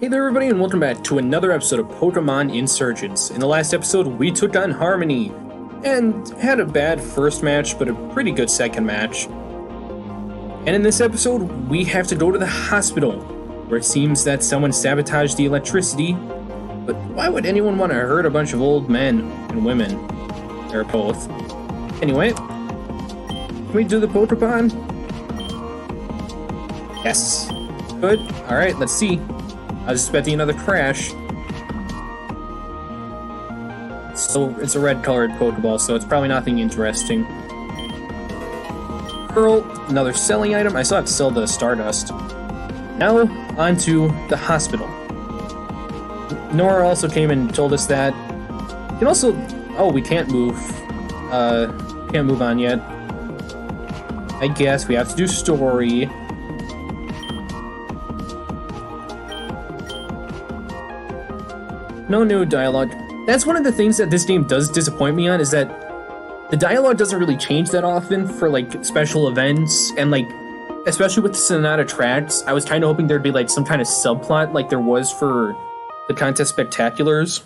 Hey there everybody and welcome back to another episode of Pokemon Insurgence. In the last episode, we took on Harmony, and had a bad first match, but a pretty good second match. And in this episode, we have to go to the hospital, where it seems that someone sabotaged the electricity. But why would anyone want to hurt a bunch of old men and women? Or both. Anyway, can we do the Pokemon? Yes. Good. Alright, let's see. I was expecting another crash. So it's a red-colored Pokeball, so it's probably nothing interesting. Pearl, another selling item. I still have to sell the Stardust. Now, on to the hospital. Nora also came and told us that. You can also... Oh, we can't move. Can't move on yet. I guess we have to do story. No new dialogue. That's one of the things that this game does disappoint me on, is that the dialogue doesn't really change that often for, like, special events, and, like, especially with the Sonata tracks, I was kind of hoping there'd be, like, some kind of subplot like there was for the Contest Spectaculars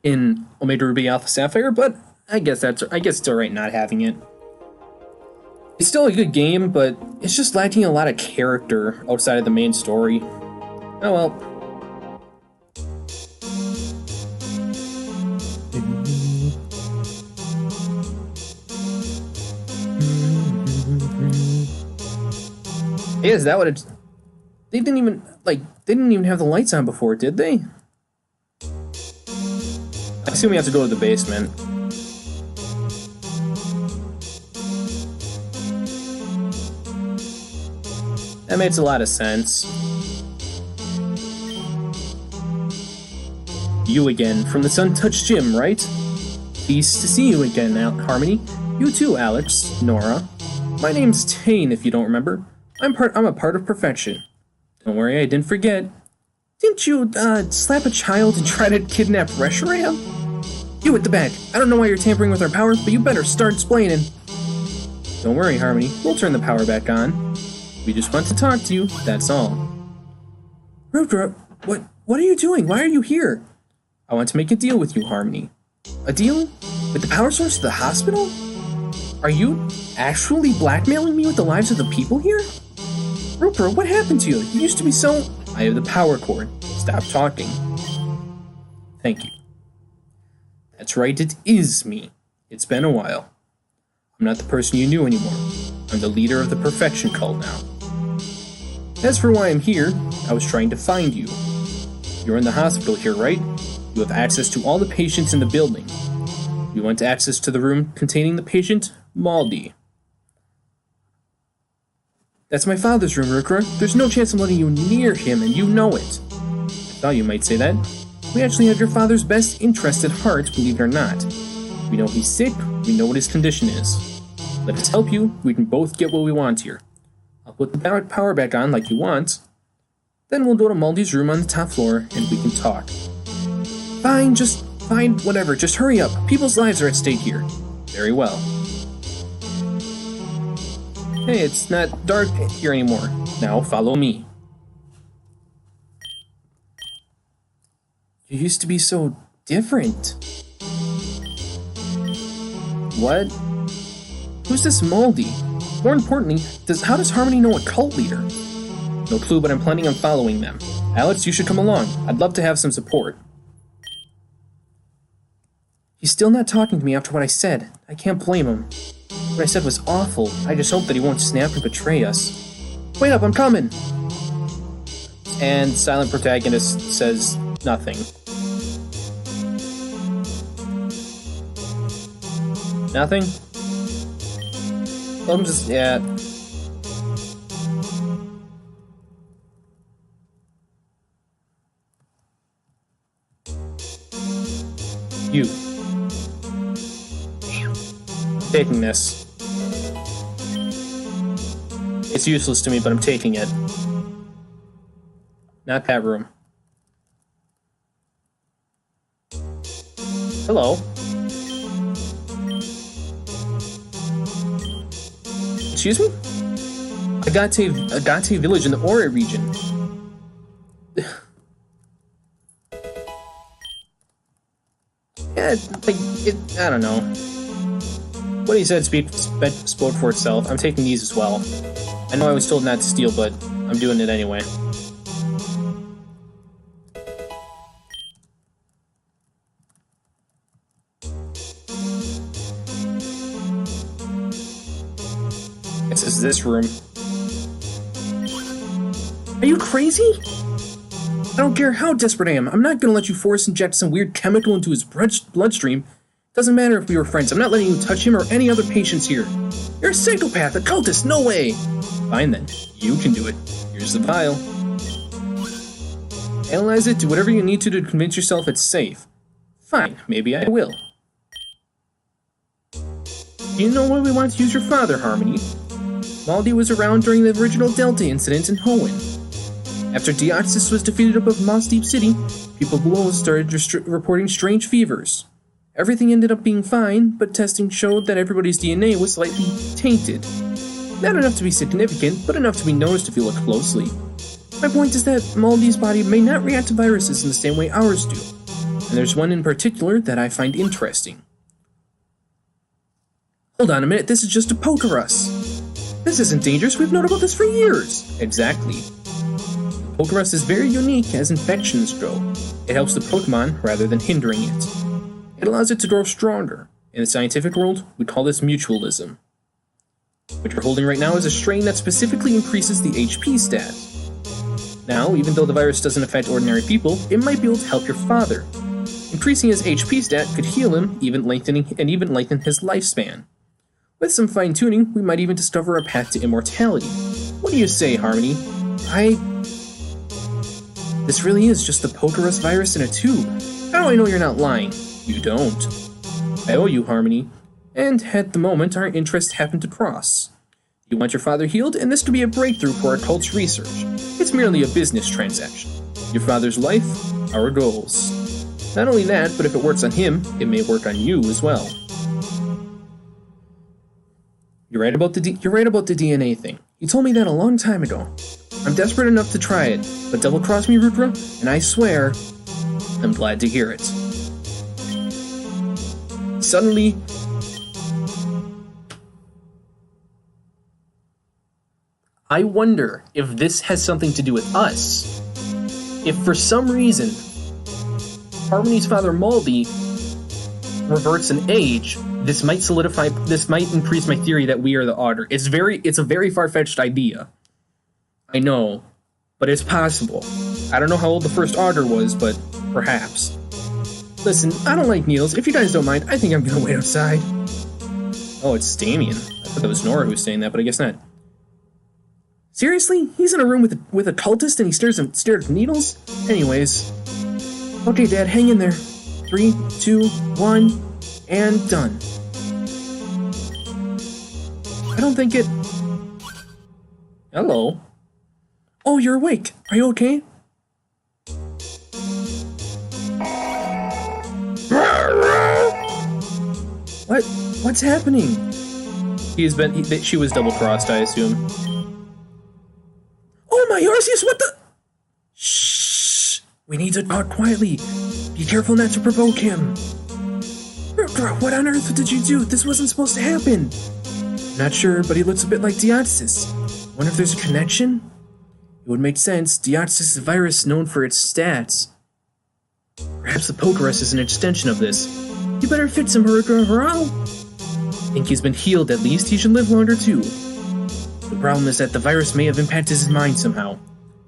in Omega Ruby Alpha Sapphire, but I guess it's alright not having it. It's still a good game, but it's just lacking a lot of character outside of the main story. Oh well. Yeah, is that what it's... They didn't even have the lights on before, did they? I assume we have to go to the basement. That makes a lot of sense. You again, from the Sun-Touched Gym, right? Pleased to see you again, Harmony. You too, Alex, Nora. My name's Tane, if you don't remember. I'm a part of Perfection. Don't worry, I didn't forget. Didn't you, slap a child and try to kidnap Reshiram? You at the back. I don't know why you're tampering with our power, but you better start explaining. Don't worry, Harmony. We'll turn the power back on. We just want to talk to you, that's all. Rudra, what are you doing? Why are you here? I want to make a deal with you, Harmony. A deal? With the power source of the hospital? Are you actually blackmailing me with the lives of the people here? Rupert, what happened to you? You used to be so... I have the power cord. Stop talking. Thank you. That's right, it is me. It's been a while. I'm not the person you knew anymore. I'm the leader of the Perfection cult now. As for why I'm here, I was trying to find you. You're in the hospital here, right? You have access to all the patients in the building. You want access to the room containing the patient, Maldi. That's my father's room, Rukra. There's no chance of letting you near him, and you know it. I thought you might say that. We actually have your father's best interest at heart, believe it or not. We know he's sick, we know what his condition is. Let us help you, we can both get what we want here. I'll put the power back on like you want. Then we'll go to Maldi's room on the top floor, and we can talk. Fine, whatever, just hurry up. People's lives are at stake here. Very well. Hey, it's not dark here anymore. Now follow me. You used to be so different. What? Who's this Maldi? More importantly, how does Harmony know a cult leader? No clue, but I'm planning on following them. Alex, you should come along. I'd love to have some support. He's still not talking to me after what I said. I can't blame him. What I said was awful. I just hope that he won't snap and betray us. Wait up, I'm coming! And silent protagonist says nothing. Nothing? I'm just, yeah. You. Taking this. It's useless to me, but I'm taking it. Not that room. Hello. Excuse me? Agate village in the Ore region. I don't know. What he said spoke for itself. I'm taking these as well. I know I was told not to steal, but I'm doing it anyway. This is this room. Are you crazy? I don't care how desperate I am. I'm not gonna let you force inject some weird chemical into his bloodstream. Doesn't matter if we were friends. I'm not letting you touch him or any other patients here. You're a psychopath, a cultist, no way! Fine then, you can do it. Here's the vial. Analyze it, do whatever you need to convince yourself it's safe. Fine, maybe I will. You know why we want to use your father, Harmony? Maldi was around during the original Delta incident in Hoenn. After Deoxys was defeated above Moss Deep City, people below started reporting strange fevers. Everything ended up being fine, but testing showed that everybody's DNA was slightly tainted. Not enough to be significant, but enough to be noticed if you look closely. My point is that Maldi's body may not react to viruses in the same way ours do, and there's one in particular that I find interesting. Hold on a minute, this is just a Pokerus. This isn't dangerous, we've known about this for years. Exactly. Pokerus is very unique as infections go. It helps the Pokemon rather than hindering it. It allows it to grow stronger. In the scientific world, we call this mutualism. What you're holding right now is a strain that specifically increases the HP stat. Now, even though the virus doesn't affect ordinary people, it might be able to help your father. Increasing his HP stat could heal him, even lengthen his lifespan. With some fine-tuning, we might even discover a path to immortality. What do you say, Harmony? This really is just the Pokerus virus in a tube. How do I know you're not lying? You don't. I owe you, Harmony. And at the moment, our interests happen to cross. You want your father healed, and this could be a breakthrough for our cult's research. It's merely a business transaction. Your father's life, our goals. Not only that, but if it works on him, it may work on you as well. You're right about the DNA thing. You told me that a long time ago. I'm desperate enough to try it, but double-cross me, Rudra, and I swear, I'm glad to hear it. Suddenly, I wonder if this has something to do with us. If for some reason, Harmony's father Maldi reverts in age, this might increase my theory that we are the Otter. It's a very far-fetched idea. I know, but it's possible. I don't know how old the first Otter was, but perhaps. Listen, I don't like needles. If you guys don't mind, I think I'm gonna wait outside. Oh, it's Damien. I thought that was Nora who was saying that, but I guess not. Seriously? He's in a room with a cultist and he stares at needles? Anyways. Okay, Dad, hang in there. 3, 2, 1, and done. I don't think it... Hello. Oh, you're awake. Are you okay? What's happening? She was double-crossed, I assume. Oh my Arceus, what the? Shh! We need to talk quietly. Be careful not to provoke him. What on earth did you do? This wasn't supposed to happen. Not sure, but he looks a bit like Deoxys. Wonder if there's a connection? It would make sense. Deoxys is a virus known for its stats. Perhaps the Pokerus is an extension of this. You better fix him, Hurrah! Think he's been healed at least, he should live longer too. The problem is that the virus may have impacted his mind somehow.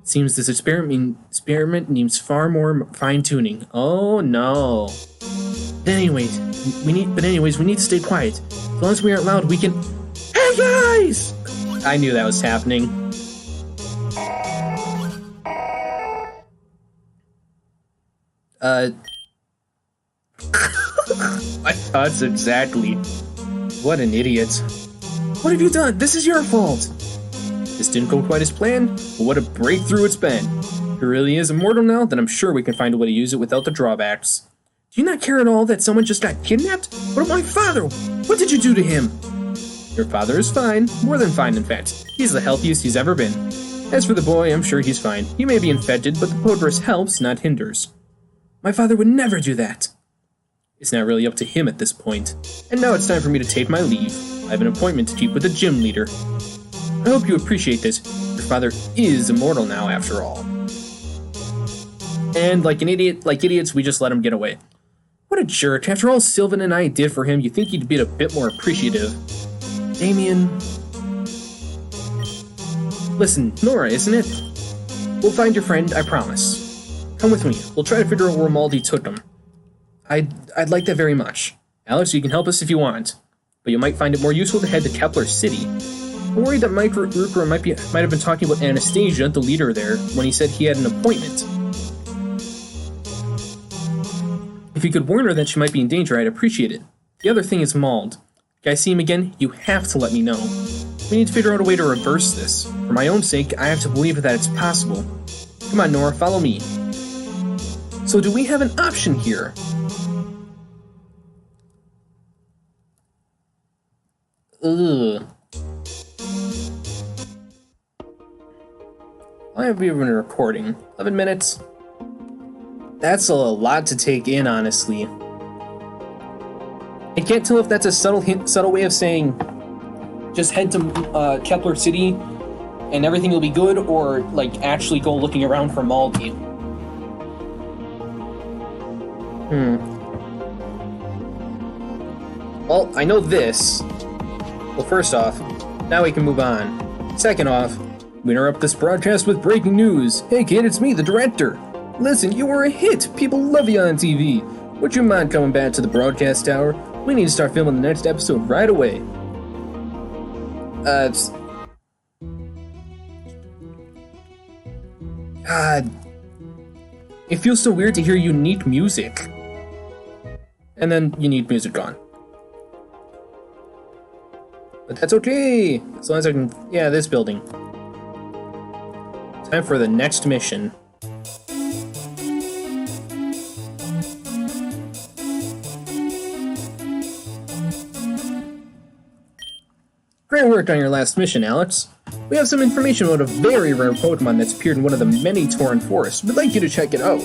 It seems this experiment needs far more fine-tuning. Oh no. But anyways, we need to stay quiet. As long as we aren't loud, we can... Hey guys! I knew that was happening. My thoughts exactly. What an idiot. What have you done? This is your fault. This didn't go quite as planned, but what a breakthrough it's been. If he really is immortal now, then I'm sure we can find a way to use it without the drawbacks. Do you not care at all that someone just got kidnapped? What about my father? What did you do to him? Your father is fine. More than fine, in fact. He's the healthiest he's ever been. As for the boy, I'm sure he's fine. He may be infected, but the Pokerus helps, not hinders. My father would never do that. It's not really up to him at this point. And now it's time for me to take my leave. I have an appointment to keep with the gym leader. I hope you appreciate this. Your father is immortal now, after all. And like idiots, we just let him get away. What a jerk. After all Sylvan and I did for him, you'd think he'd be a bit more appreciative. Damien... Listen, Nora, isn't it? We'll find your friend, I promise. Come with me. We'll try to figure out where Maldi took him. I'd like that very much. Alex, you can help us if you want, but you might find it more useful to head to Kepler City. I'm worried that Mike Rupert might have been talking about Anastasia, the leader there, when he said he had an appointment. If you could warn her that she might be in danger, I'd appreciate it. The other thing is Mald. If I see him again, you have to let me know. We need to figure out a way to reverse this. For my own sake, I have to believe that it's possible. Come on, Nora, follow me. So do we have an option here? Ugh. How long have we been recording? 11 minutes? That's a lot to take in, honestly. I can't tell if that's a subtle way of saying just head to Kepler City and everything will be good, or like actually go looking around for Maldi. Well, I know this. Well, first off, now we can move on. Second off, we interrupt this broadcast with breaking news. Hey kid, it's me, the director. Listen, you were a hit. People love you on TV. Would you mind coming back to the broadcast tower? We need to start filming the next episode right away. God. It feels so weird to hear unique music. And then unique music gone. But that's okay, as long as I can... Yeah, this building. Time for the next mission. Great work on your last mission, Alex. We have some information about a very rare Pokemon that's appeared in one of the many Tauren forests. We'd like you to check it out.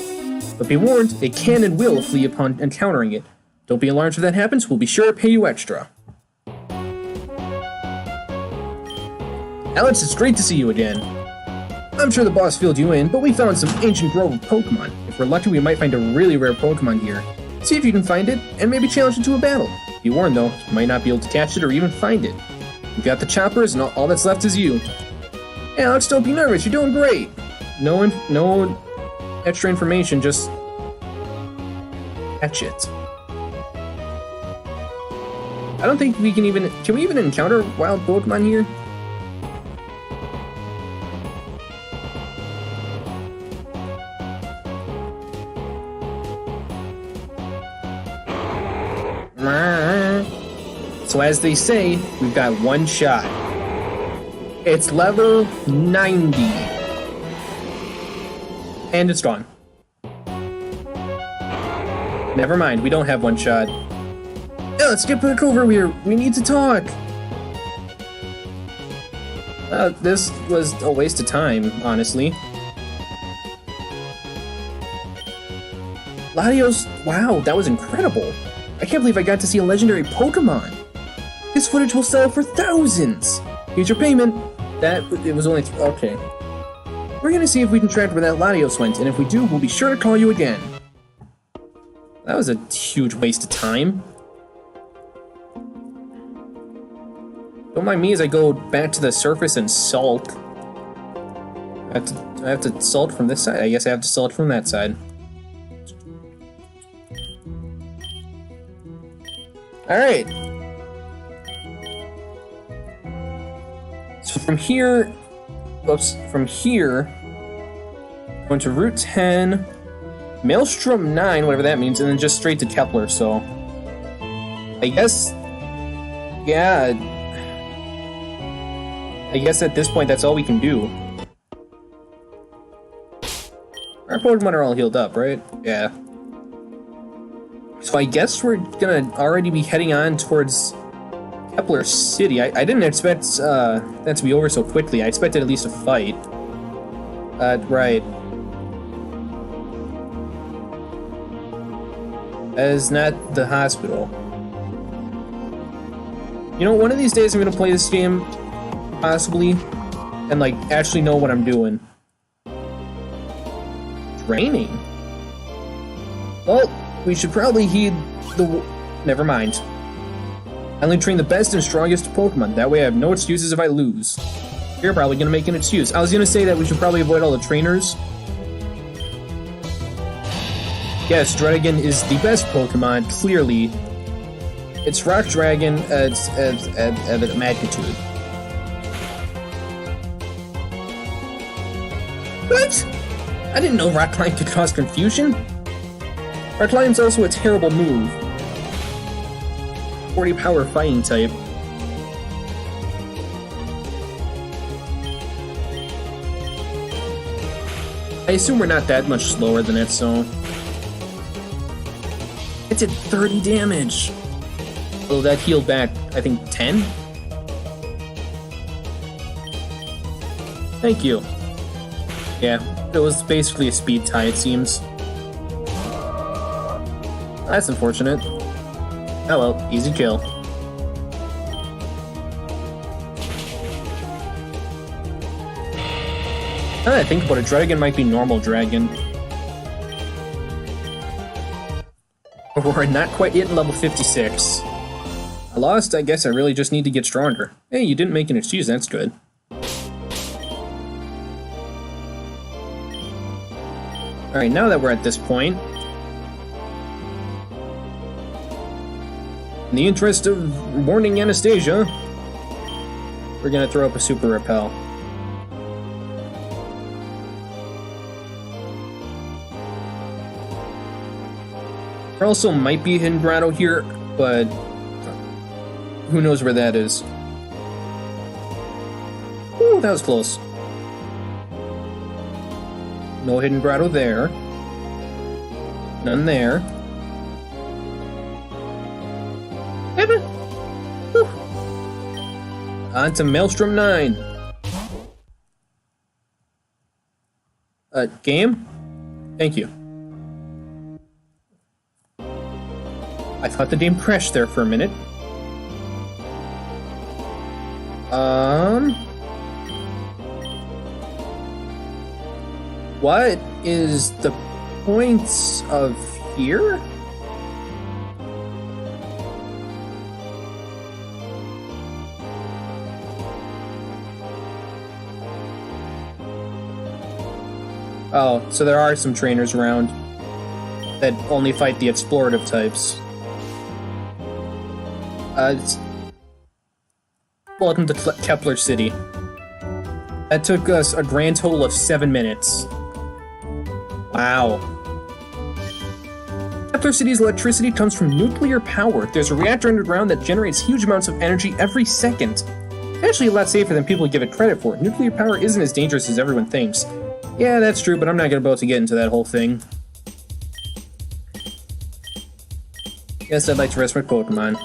But be warned, it can and will flee upon encountering it. Don't be alarmed if that happens, we'll be sure to pay you extra. Alex, it's great to see you again. I'm sure the boss filled you in, but we found some ancient grove of Pokemon. If we're lucky, we might find a really rare Pokemon here. See if you can find it, and maybe challenge it to a battle. Be warned though, you might not be able to catch it or even find it. You've got the choppers, and all that's left is you. Hey, Alex, don't be nervous, you're doing great. No extra information, just catch it. I don't think we can we even encounter wild Pokemon here? So as they say, we've got one shot. It's level 90. And it's gone. Never mind, we don't have one shot. Yeah, let's get back over here. We need to talk. This was a waste of time, honestly. Latios, wow, that was incredible. I can't believe I got to see a legendary Pokemon. This footage will sell for thousands. Here's your payment. It was only... Okay. We're gonna see if we can track where that Latios went, and if we do, we'll be sure to call you again. That was a huge waste of time. Don't mind me as I go back to the surface and salt. I have to salt from this side? I guess I have to salt from that side. Alright. So from here, going to Route 10, Maelstrom 9, whatever that means, and then just straight to Kepler, so... I guess... Yeah... I guess at this point that's all we can do. Our Pokemon are all healed up, right? Yeah. So I guess we're gonna already be heading on towards Kepler City. I didn't expect that to be over so quickly. I expected at least a fight. Right. That is not the hospital. You know, one of these days I'm gonna play this game, possibly, and like actually know what I'm doing. Training? Well, we should probably heed the... Never mind. I only train the best and strongest Pokemon, that way I have no excuses if I lose. You're probably gonna make an excuse. I was gonna say that we should probably avoid all the trainers. Yes, Dragon is the best Pokemon, clearly. It's Rock Dragon at magnitude. What? I didn't know Rock Climb could cause confusion. Rock Climb's also a terrible move. 40 power fighting type. I assume we're not that much slower than it, so... It did 30 damage! Oh, that healed back, I think, 10? Thank you. Yeah, it was basically a speed tie, it seems. That's unfortunate. Oh well, easy kill. Now that I think about it, Dragon might be normal Dragon. But we're not quite yet in level 56. I lost, I guess I really just need to get stronger. Hey, you didn't make an excuse, that's good. Alright, now that we're at this point, in the interest of warning Anastasia, we're gonna throw up a Super Repel. There also might be a hidden grotto here, but who knows where that is. Ooh, that was close. No hidden grotto there. None there. On to Maelstrom 9. Game? Thank you. I thought the game crashed there for a minute. What is the point of here? Oh, so there are some trainers around that only fight the explorative types. Welcome to Kepler City. That took us a grand total of 7 minutes. Wow. Kepler City's electricity comes from nuclear power. There's a reactor underground that generates huge amounts of energy every second. It's actually a lot safer than people give it credit for. Nuclear power isn't as dangerous as everyone thinks. Yeah, that's true, but I'm not gonna be able to get into that whole thing. Guess I'd like to rest my Pokemon.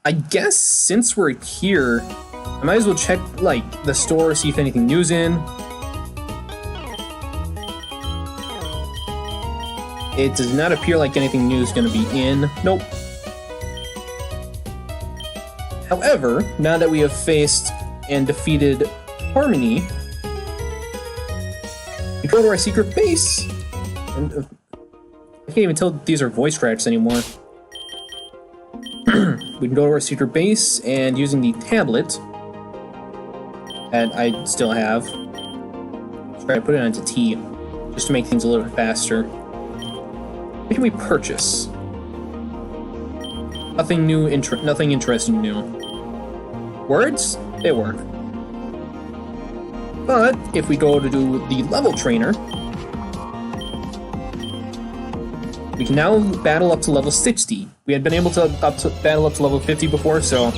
I guess since we're here, I might as well check, like, the store, see if anything new's in. It does not appear like anything new is gonna be in. Nope. However, now that we have faced and defeated Harmony, we go to our secret base. And I can't even tell if these are voice cracks anymore. We can go to our secret base, and using the tablet that I still have, try to put it onto T, just to make things a little bit faster. What can we purchase? Nothing new, nothing interesting new. Words? They work. But if we go to do the level trainer, we can now battle up to level 60. We had been able to battle up to level 50 before, so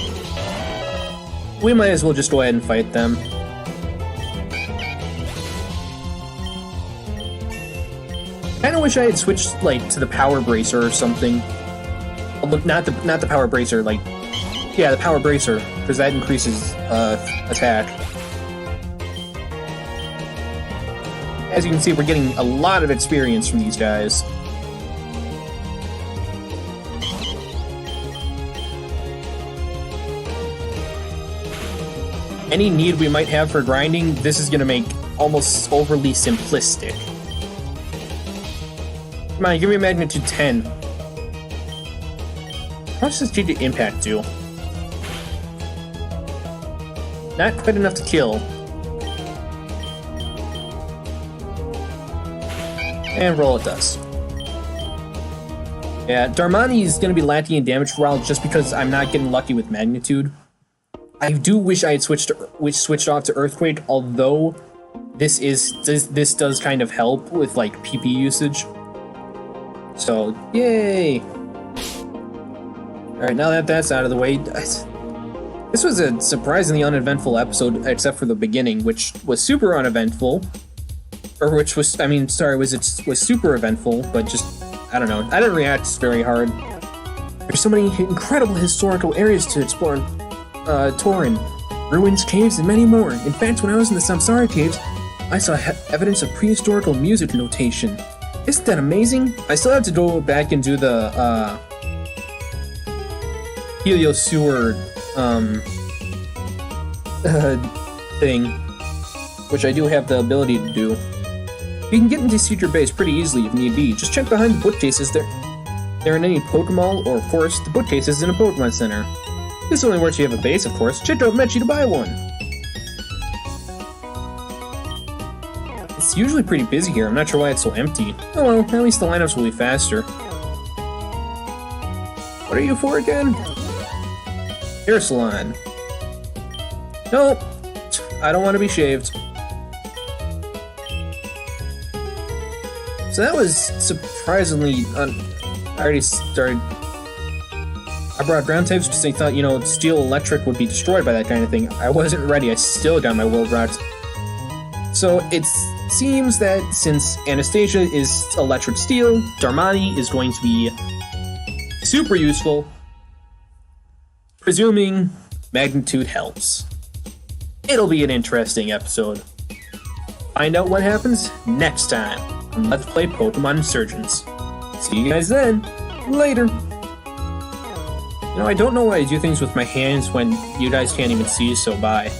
we might as well just go ahead and fight them. Kinda wish I had switched, like, to the Power Bracer or something. Not the Power Bracer, like... Yeah, the Power Bracer, because that increases, attack. As you can see, we're getting a lot of experience from these guys. any need we might have for grinding, this is gonna make almost overly simplistic. Come on, give me a magnitude 10. How much does GG impact do? Not quite enough to kill. And roll it does. Yeah, Darmani is going to be lacking in damage for a while just because I'm not getting lucky with magnitude. I do wish I had switched off to Earthquake, although this does kind of help with like PP usage. So, yay! Alright, now that that's out of the way, this was a surprisingly uneventful episode, except for the beginning, which was super uneventful. Or which was, I mean, sorry, was super eventful, but just, I don't know. I didn't react very hard. There's so many incredible historical areas to explore in Torin. Ruins, caves, and many more. In fact, when I was in the Samsara caves, I saw evidence of prehistorical music notation. Isn't that amazing? I still have to go back and do the, Heliosewer, thing, which I do have the ability to do. You can get into Secret Base pretty easily if need be. Just check behind the bookcases there in any Pokemall or forest. The bookcase is in a Pokemon Center. This only works if you have a base, of course. Chitto met you to buy one. It's usually pretty busy here. I'm not sure why it's so empty. Oh well, at least the lineups will be faster. What are you for again? Hair salon. Nope. I don't want to be shaved. So that was surprisingly I already started. I brought ground types because I thought, you know, steel electric would be destroyed by that kind of thing. I wasn't ready. I still got my world rocked. So it seems that since Anastasia is electric steel, Darmani is going to be super useful. Presuming magnitude helps. It'll be an interesting episode. Find out what happens next time on Let's Play Pokemon Insurgence. See you guys then. Later. You know, I don't know why I do things with my hands when you guys can't even see, so bye.